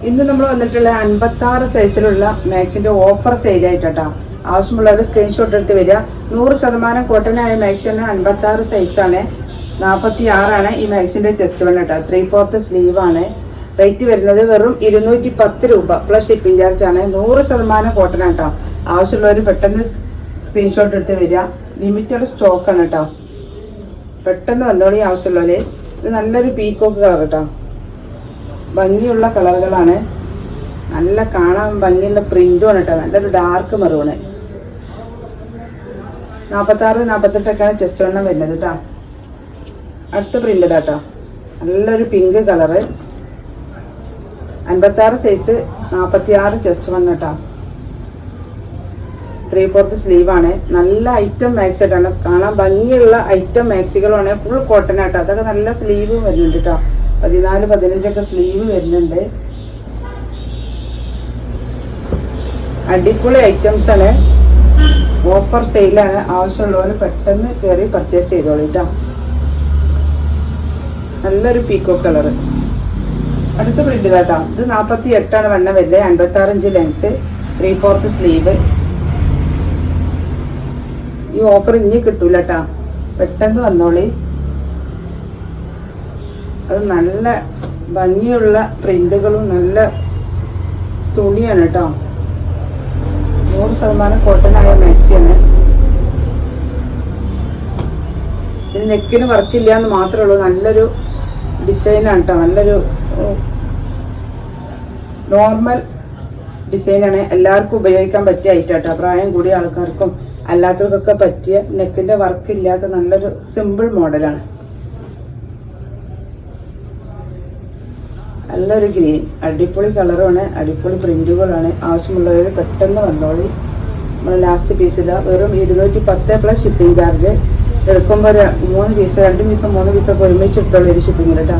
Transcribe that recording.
ഇന്ന് നമ്മൾ വന്നിട്ടുള്ള 56 സൈസിലുള്ള മാക്സിന്റെ ഓഫർ സെയിലായിട്ടാ. ആവശ്യമുള്ളവർ സ്ക്രീൻഷോട്ട് എടുത്ത് വരിക. 100% കോട്ടനായ മാക്സിന് 56 സൈസാണ്. 46 ഈ മാക്സിന്റെ ചെസ്റ്റ് വണ്ണിട്ടാ. 3/4 സ്ലീവ് ആണ്. റേറ്റ് വരുന്നത് വെറും 210 രൂപ പ്ലസ് ഷിപ്പിംഗ് ചാർജ് ആണ്. 100% കോട്ടൺ ആട്ടോ. ആവശ്യമുള്ളവർ പെട്ടെന്ന് സ്ക്രീൻഷോട്ട് എടുത്ത് വരിക. ലിമിറ്റഡ് സ്റ്റോക്ക് ആണ് കേട്ടോ. പെട്ടെന്ന് വന്നോളി ആവശ്യമുള്ളവര്. ഇത് നല്ലൊരു പീക്കോക്ക് കളർ കേട്ടോ. ഭംഗിയുള്ള കളറുകളാണ്. നല്ല കാണാൻ ഭംഗിയുള്ള പ്രിന്റുമാണ് കേട്ടോ. നല്ലൊരു ഡാർക്ക് മെറൂണ്. 46, 48 ചെസ്റ്റ് വണ്ണം വരുന്നത് കേട്ടോ. അടുത്ത പ്രിന്റ് ഇതാട്ടോ. നല്ലൊരു പിങ്ക് കളറ്. 56 സൈസ്, 46 ചെസ്റ്റ് വണ്ണം കേട്ടോ. 3/4 സ്ലീവ് ആണ്. നല്ല ഐറ്റം മാക്സി ആയിട്ടാണ്. കാണാൻ ഭംഗിയുള്ള ഐറ്റം മാക്സികളാണ്. ഫുൾ കോട്ടൺ ആട്ടോ. അതൊക്കെ നല്ല സ്ലീവ് വരുന്നുണ്ട് കേട്ടോ. 14, 15 സ്ലീവ് വരുന്നുണ്ട്. അടിപൊളി ഐറ്റംസ് ആണ്. ഓഫർ സെയിലാണ്. ആവശ്യമുള്ളവർ പെട്ടെന്ന് കയറി പർച്ചേസ് ചെയ്തോളൂ കേട്ടോ. നല്ലൊരു പീക്കോ കളറ്. അടുത്ത പ്രിന്റ് കേട്ടോ. ഇത് 48 വണ്ണം വരുന്നത്. 56 ഇഞ്ച് ലെങ്ത്, 3/4 സ്ലീവ്. ഈ ഓഫർ ഇനി കിട്ടൂല കേട്ടോ. പെട്ടെന്ന് വന്നോളി. അത് നല്ല ഭംഗിയുള്ള പ്രിന്റുകളും നല്ല തുണിയാണ് കേട്ടോ. 100% കോട്ടനായ മാക്സിയാണ്. ഇതിന് നെക്കിന് വർക്കില്ല എന്ന് മാത്രമേ ഉള്ളൂ. നല്ലൊരു ഡിസൈനാണ് കേട്ടോ. നല്ലൊരു നോർമൽ ഡിസൈനാണ്. എല്ലാവർക്കും ഉപയോഗിക്കാൻ പറ്റിയ ഐറ്റാട്ടോ. പ്രായം കൂടിയ ആൾക്കാർക്കും അല്ലാത്തവർക്കൊക്കെ പറ്റിയ നെക്കിന്റെ വർക്ക് ഇല്ലാത്ത നല്ലൊരു സിമ്പിൾ മോഡലാണ്. നല്ലൊരു ഗ്രീൻ. അടിപൊളി കളറുമാണ്. അടിപൊളി പ്രിന്റുകളാണ്. ആവശ്യമുള്ളവർ പെട്ടെന്ന് വന്നോളി. നമ്മൾ ലാസ്റ്റ് പീസില്ല. വെറും 210 പ്ലസ് ഷിപ്പിംഗ് ചാർജ്. എടുക്കുമ്പോൾ 3 പീസ് 2 പീസും 3 പീസൊക്കെ ഒരുമിച്ച് എടുത്തോളൂ ഒരു ഷിപ്പിങ്ങിൽ കേട്ടോ.